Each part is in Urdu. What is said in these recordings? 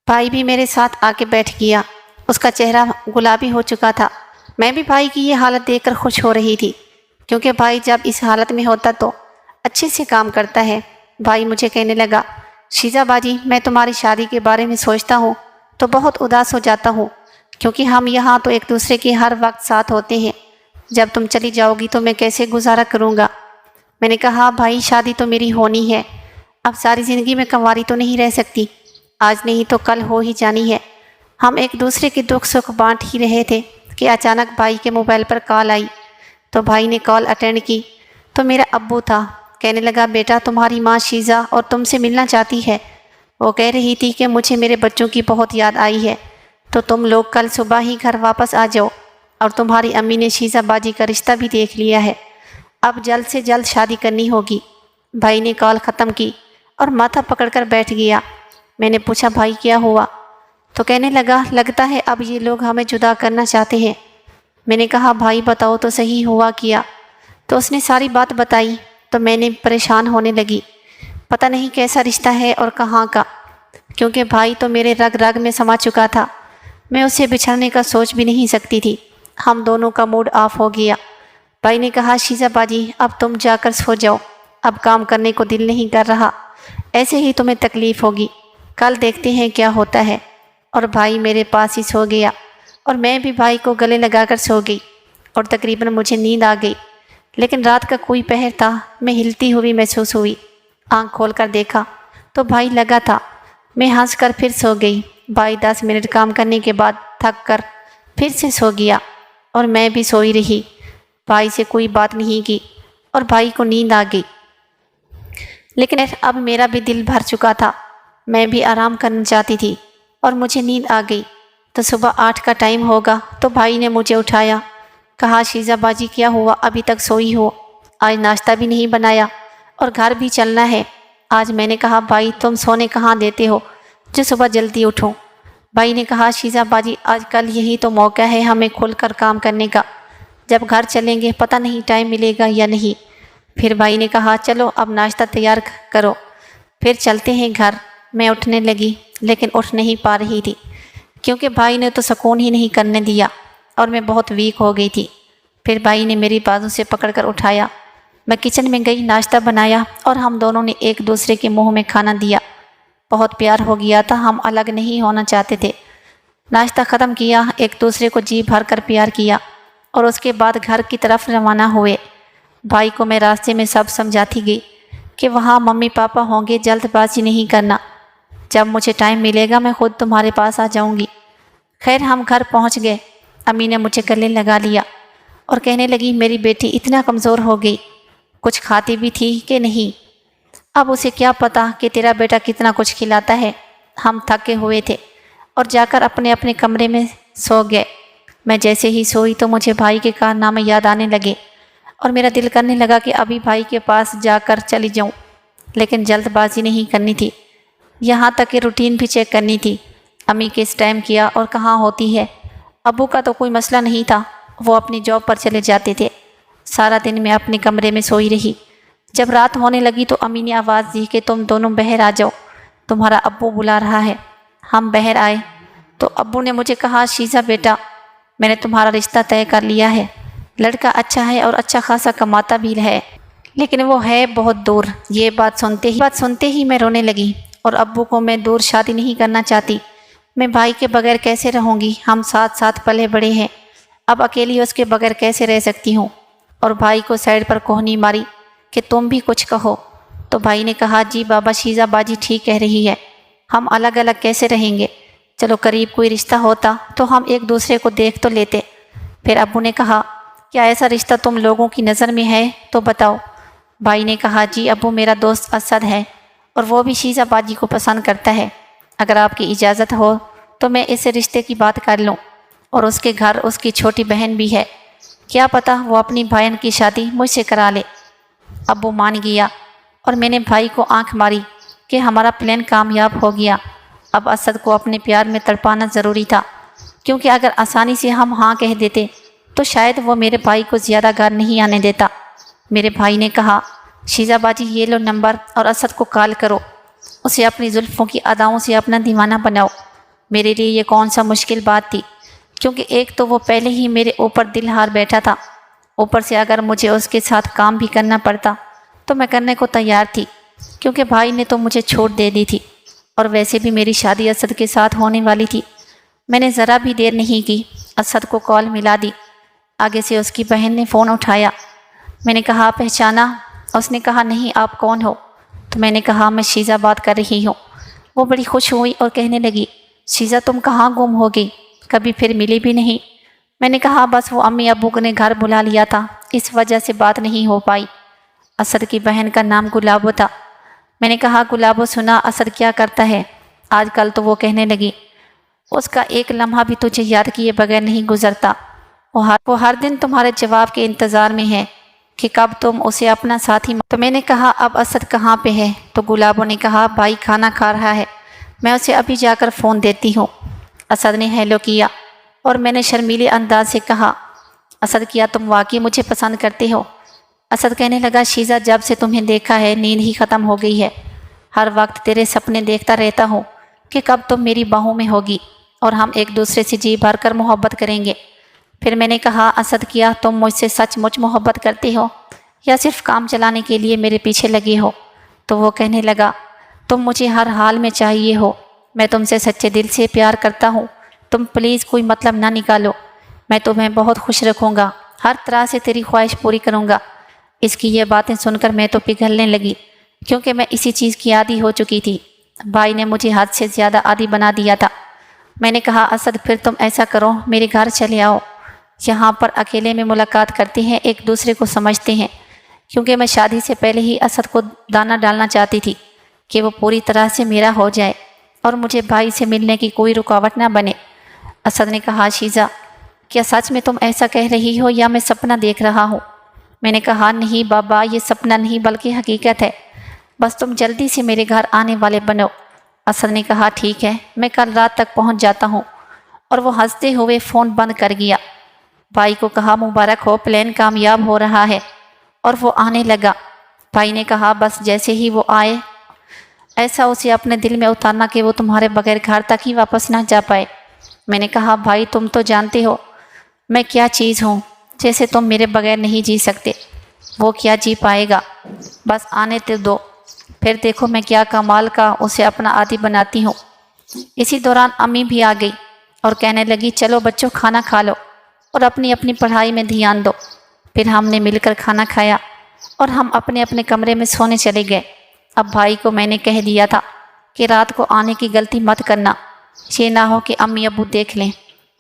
بھائی بھی میرے ساتھ آ کے بیٹھ گیا۔ اس کا چہرہ گلابی ہو چکا تھا۔ میں بھی بھائی کی یہ حالت دیکھ کر خوش ہو رہی تھی، کیونکہ بھائی جب اس حالت میں ہوتا تو اچھے سے کام کرتا ہے۔ بھائی مجھے کہنے لگا، شیزہ باجی، میں تمہاری شادی کے بارے میں سوچتا ہوں تو بہت اداس ہو جاتا ہوں، کیونکہ ہم یہاں تو ایک دوسرے کے ہر وقت ساتھ ہوتے ہیں۔ جب تم چلی جاؤ گی تو میں کیسے گزارا کروں گا؟ میں نے کہا، بھائی شادی تو میری ہونی ہے، اب ساری زندگی میں کنواری تو نہیں رہ سکتی، آج نہیں تو کل ہو ہی جانی ہے۔ ہم ایک دوسرے کے دکھ سکھ بانٹ ہی رہے تھے کہ اچانک بھائی کے موبائل پر کال آئی، تو بھائی نے کال اٹینڈ کی تو میرا ابو تھا۔ کہنے لگا، بیٹا تمہاری ماں شیزہ اور تم سے ملنا چاہتی ہے، وہ کہہ رہی تھی کہ مجھے میرے بچوں کی بہت یاد آئی ہے، تو تم لوگ کل صبح ہی گھر واپس آ جاؤ، اور تمہاری امی نے شیزہ باجی کا رشتہ بھی دیکھ لیا ہے، اب جلد سے جلد شادی کرنی ہوگی۔ بھائی نے کال ختم کی اور ماتھا پکڑ کر بیٹھ گیا۔ میں نے پوچھا، بھائی کیا ہوا؟ تو کہنے لگا، لگتا ہے اب یہ لوگ ہمیں جدا کرنا چاہتے ہیں۔ میں نے کہا، بھائی بتاؤ تو صحیح ہوا کیا؟ تو اس نے ساری بات بتائی تو میں نے پریشان ہونے لگی، پتہ نہیں کیسا رشتہ ہے اور کہاں کا، کیونکہ بھائی تو میرے رگ رگ میں سما چکا تھا، میں اسے بچھڑنے کا سوچ بھی نہیں سکتی تھی۔ ہم دونوں کا موڈ آف ہو گیا۔ بھائی نے کہا، شیزہ باجی اب تم جا کر سو جاؤ، اب کام کرنے کو دل نہیں کر رہا، ایسے ہی تمہیں تکلیف ہوگی، کل دیکھتے ہیں کیا ہوتا ہے۔ اور بھائی میرے پاس ہی سو گیا اور میں بھی بھائی کو گلے لگا کر سو گئی، اور تقریباً مجھے نیند آ گئی، لیکن رات کا کوئی پہر تھا، میں ہلتی ہوئی محسوس ہوئی۔ آنکھ کھول کر دیکھا تو بھائی لگا تھا، میں ہنس کر پھر سو گئی۔ بھائی 10 منٹ کام کرنے کے بعد تھک کر پھر سے سو گیا اور میں بھی سوئی رہی، بھائی سے کوئی بات نہیں کی اور بھائی کو نیند آ گئی۔ لیکن اب میرا بھی دل بھر چکا تھا، میں بھی آرام کرنا چاہتی تھی اور مجھے نیند آ گئی۔ تو صبح 8 کا ٹائم ہوگا تو بھائی نے مجھے اٹھایا، کہا، شیزہ باجی کیا ہوا، ابھی تک سوئی ہو؟ آج ناشتہ بھی نہیں بنایا اور گھر بھی چلنا ہے آج۔ میں نے کہا، بھائی تم سونے کہاں دیتے ہو جو صبح جلدی اٹھوں؟ بھائی نے کہا، شیزہ باجی آج کل یہی تو موقع ہے ہمیں کھل کر کام کرنے کا، جب گھر چلیں گے پتہ نہیں ٹائم ملے گا یا نہیں۔ پھر بھائی نے کہا، چلو اب ناشتہ تیار کرو، پھر چلتے ہیں گھر۔ میں اٹھنے لگی لیکن اٹھ نہیں پا رہی تھی، کیونکہ بھائی نے تو سکون ہی نہیں کرنے دیا اور میں بہت ویک ہو گئی تھی۔ پھر بھائی نے میری بازو سے پکڑ کر اٹھایا، میں کچن میں گئی، ناشتہ بنایا اور ہم دونوں نے ایک دوسرے کے منہ میں کھانا دیا۔ بہت پیار ہو گیا تھا، ہم الگ نہیں ہونا چاہتے تھے۔ ناشتہ ختم کیا، ایک دوسرے کو جی بھر کر پیار کیا اور اس کے بعد گھر کی طرف روانہ ہوئے۔ بھائی کو میں راستے میں سب سمجھاتی گئی کہ وہاں ممی پاپا ہوں گے، جلد بازی نہیں کرنا، جب مجھے ٹائم ملے گا میں خود تمہارے پاس آ جاؤں گی۔ خیر ہم گھر پہنچ گئے، امی نے مجھے گلے لگا لیا اور کہنے لگی، میری بیٹی اتنا کمزور ہو گئی، کچھ کھاتی بھی تھی کہ نہیں؟ اب اسے کیا پتا کہ تیرا بیٹا کتنا کچھ کھلاتا ہے۔ ہم تھکے ہوئے تھے اور جا کر اپنے اپنے کمرے میں سو گئے۔ میں جیسے ہی سوئی تو مجھے بھائی کے کارنامے یاد آنے لگے اور میرا دل کرنے لگا کہ ابھی بھائی کے پاس جا کر چلی جاؤں، لیکن جلد بازی نہیں کرنی تھی، یہاں تک کہ روٹین بھی چیک کرنی تھی، امی کس ٹائم کیا اور کہاں ہوتی ہے۔ ابو کا تو کوئی مسئلہ نہیں تھا، وہ اپنی جاب پر چلے جاتے تھے۔ سارا دن میں اپنے کمرے میں سوئی رہی۔ جب رات ہونے لگی تو امی نے آواز دی کہ تم دونوں باہر آ جاؤ، تمہارا ابو بلا رہا ہے۔ ہم باہر آئے تو ابو نے مجھے کہا، شیزہ بیٹا میں نے تمہارا رشتہ طے کر لیا ہے، لڑکا اچھا ہے اور اچھا خاصا کماتا بھی ہے، لیکن وہ ہے بہت دور۔ یہ بات سنتے ہی میں رونے لگی اور ابو کو میں دور شادی نہیں کرنا چاہتی، میں بھائی کے بغیر کیسے رہوں گی، ہم ساتھ ساتھ پلے بڑے ہیں، اب اکیلی اس کے بغیر کیسے رہ سکتی ہوں۔ اور بھائی کو سائڈ پر کوہنی ماری کہ تم بھی کچھ کہو، تو بھائی نے کہا، جی بابا شیزہ باجی ٹھیک کہہ رہی ہے، ہم الگ الگ کیسے رہیں گے، چلو قریب کوئی رشتہ ہوتا تو ہم ایک دوسرے کو دیکھ تو لیتے۔ پھر ابو نے کہا، کیا ایسا رشتہ تم لوگوں کی نظر میں ہے تو بتاؤ۔ بھائی نے کہا، جی ابو میرا دوست اسد ہے اور وہ بھی شیزہ باجی کو پسند کرتا ہے، اگر آپ کی اجازت ہو تو میں اس رشتے کی بات کر لوں، اور اس کے گھر اس کی چھوٹی بہن بھی ہے، کیا پتہ وہ اپنی بہن کی شادی مجھ سے کرا لے۔ ابو مان گیا اور میں نے بھائی کو آنکھ ماری کہ ہمارا پلان کامیاب ہو گیا۔ اب اسد کو اپنے پیار میں تڑپانا ضروری تھا، کیونکہ اگر آسانی سے ہم ہاں کہہ دیتے تو شاید وہ میرے بھائی کو زیادہ گھر نہیں آنے دیتا۔ میرے بھائی نے کہا، شیزہ باجی یہ لو نمبر اور اسد کو کال کرو، اسے اپنی زلفوں کی اداؤں سے اپنا دیوانہ بناؤ، میرے لیے یہ کون سا مشکل بات تھی، کیونکہ ایک تو وہ پہلے ہی میرے اوپر دل ہار بیٹھا تھا، اوپر سے اگر مجھے اس کے ساتھ کام بھی کرنا پڑتا تو میں کرنے کو تیار تھی، کیونکہ بھائی نے تو مجھے چھوٹ دے دی تھی، اور ویسے بھی میری شادی اسد کے ساتھ ہونے والی تھی۔ میں نے ذرا بھی دیر نہیں کی، اسد کو کال ملا دی۔ آگے سے اس کی بہن نے فون اٹھایا۔ میں نے کہا پہچانا؟ اس نے کہا نہیں، آپ کون ہو؟ تو میں نے کہا میں شیزہ بات کر رہی ہوں۔ وہ بڑی خوش ہوئی اور کہنے لگی شیزہ تم کہاں گم ہو گئی، کبھی پھر ملی بھی نہیں۔ میں نے کہا بس وہ امی ابو نے گھر بلا لیا تھا، اس وجہ سے بات نہیں ہو پائی۔ اسد کی بہن کا نام گلابو تھا۔ میں نے کہا گلابو سنا اسد کیا کرتا ہے آج کل؟ تو وہ کہنے لگی اس کا ایک لمحہ بھی تجھے یاد کیے بغیر نہیں گزرتا، وہ ہر دن تمہارے جواب کے انتظار میں ہے کہ کب تم اسے اپنا ساتھی۔ تو میں نے کہا اب اسد کہاں پہ ہے؟ تو گلابو نے کہا بھائی کھانا کھا رہا ہے، میں اسے ابھی جا کر فون دیتی ہوں۔ اسد نے ہیلو کیا اور میں نے شرمیلے انداز سے کہا اسد کیا تم واقعی مجھے پسند کرتے ہو؟ اسد کہنے لگا شیزہ جب سے تمہیں دیکھا ہے نیند ہی ختم ہو گئی ہے، ہر وقت تیرے سپنے دیکھتا رہتا ہوں کہ کب تم میری باہوں میں ہوگی اور ہم ایک دوسرے سے جی بھر کر محبت کریں گے۔ پھر میں نے کہا اسد کیا تم مجھ سے سچ مچ محبت کرتے ہو یا صرف کام چلانے کے لیے میرے پیچھے لگے ہو؟ تو وہ کہنے لگا تم مجھے ہر حال میں چاہیے ہو، میں تم سے سچے دل سے پیار کرتا ہوں، تم پلیز کوئی مطلب نہ نکالو، میں تمہیں بہت خوش رکھوں گا، ہر طرح سے تیری خواہش پوری کروں گا۔ اس کی یہ باتیں سن کر میں تو پگھلنے لگی، کیونکہ میں اسی چیز کی عادی ہو چکی تھی۔ بھائی نے مجھے حد سے زیادہ عادی بنا دیا تھا۔ میں نے کہا اسد پھر تم ایسا کرو میرے گھر چلے آؤ، یہاں پر اکیلے میں ملاقات کرتے ہیں، ایک دوسرے کو سمجھتے ہیں، کیونکہ میں شادی سے پہلے ہی اسد کو دانا ڈالنا چاہتی تھی کہ وہ پوری طرح سے میرا ہو جائے اور مجھے بھائی سے ملنے کی کوئی رکاوٹ نہ بنے۔ اسد نے کہا شیزہ کیا سچ میں تم ایسا کہہ رہی ہو یا میں سپنا دیکھ رہا ہوں؟ میں نے کہا نہیں بابا، یہ سپنا نہیں بلکہ حقیقت ہے، بس تم جلدی سے میرے گھر آنے والے بنو۔ اسد نے کہا ٹھیک ہے، میں کل رات تک پہنچ جاتا ہوں، اور وہ ہنستے ہوئے فون بند کر گیا۔ بھائی کو کہا مبارک ہو، پلان کامیاب ہو رہا ہے، اور وہ آنے لگا۔ بھائی نے کہا بس جیسے ہی وہ آئے ایسا اسے اپنے دل میں اتارنا کہ وہ تمہارے بغیر گھر تک ہی واپس نہ جا پائے۔ میں نے کہا بھائی تم تو جانتے ہو میں کیا چیز ہوں، جیسے تم میرے بغیر نہیں جی سکتے، وہ کیا جی پائے گا، بس آنے تو دو، پھر دیکھو میں کیا کمال کا اسے اپنا عادی بناتی ہوں۔ اسی دوران امی بھی آ گئی اور کہنے لگی چلو بچوں کھانا کھا لو اور اپنی اپنی پڑھائی میں دھیان دو۔ پھر ہم نے مل کر کھانا کھایا اور ہم اپنے اپنے کمرے میں سونے چلے گئے۔ اب بھائی کو میں نے کہہ دیا تھا کہ رات کو آنے کی غلطی مت کرنا، یہ نہ ہو کہ امی ابو دیکھ لیں،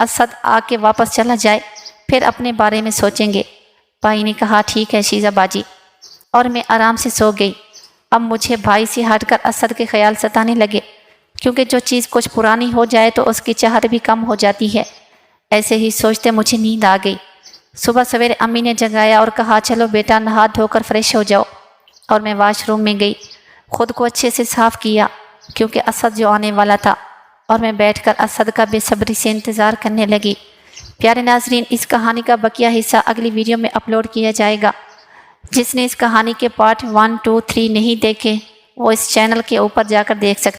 اسد آ کے واپس چلا جائے، پھر اپنے بارے میں سوچیں گے۔ بھائی نے کہا ٹھیک ہے شیزہ باجی، اور میں آرام سے سو گئی۔ اب مجھے بھائی سے ہٹ کر اسد کے خیال ستانے لگے، کیونکہ جو چیز کچھ پرانی ہو جائے تو اس کی چاہت بھی کم ہو جاتی ہے۔ ایسے ہی سوچتے مجھے نیند آ گئی۔ صبح سویرے امی نے جگایا اور کہا چلو بیٹا نہا دھو کر فریش ہو جاؤ، اور میں واش روم میں گئی، خود کو اچھے سے صاف کیا کیونکہ اسد جو آنے والا تھا، اور میں بیٹھ کر اسد کا بے صبری سے انتظار کرنے لگی۔ پیارے ناظرین، اس کہانی کا بقیہ حصہ اگلی ویڈیو میں اپلوڈ کیا جائے گا۔ جس نے اس کہانی کے پارٹ 1، 2، 3 نہیں دیکھے وہ اس چینل کے اوپر جا کر دیکھ سکتے۔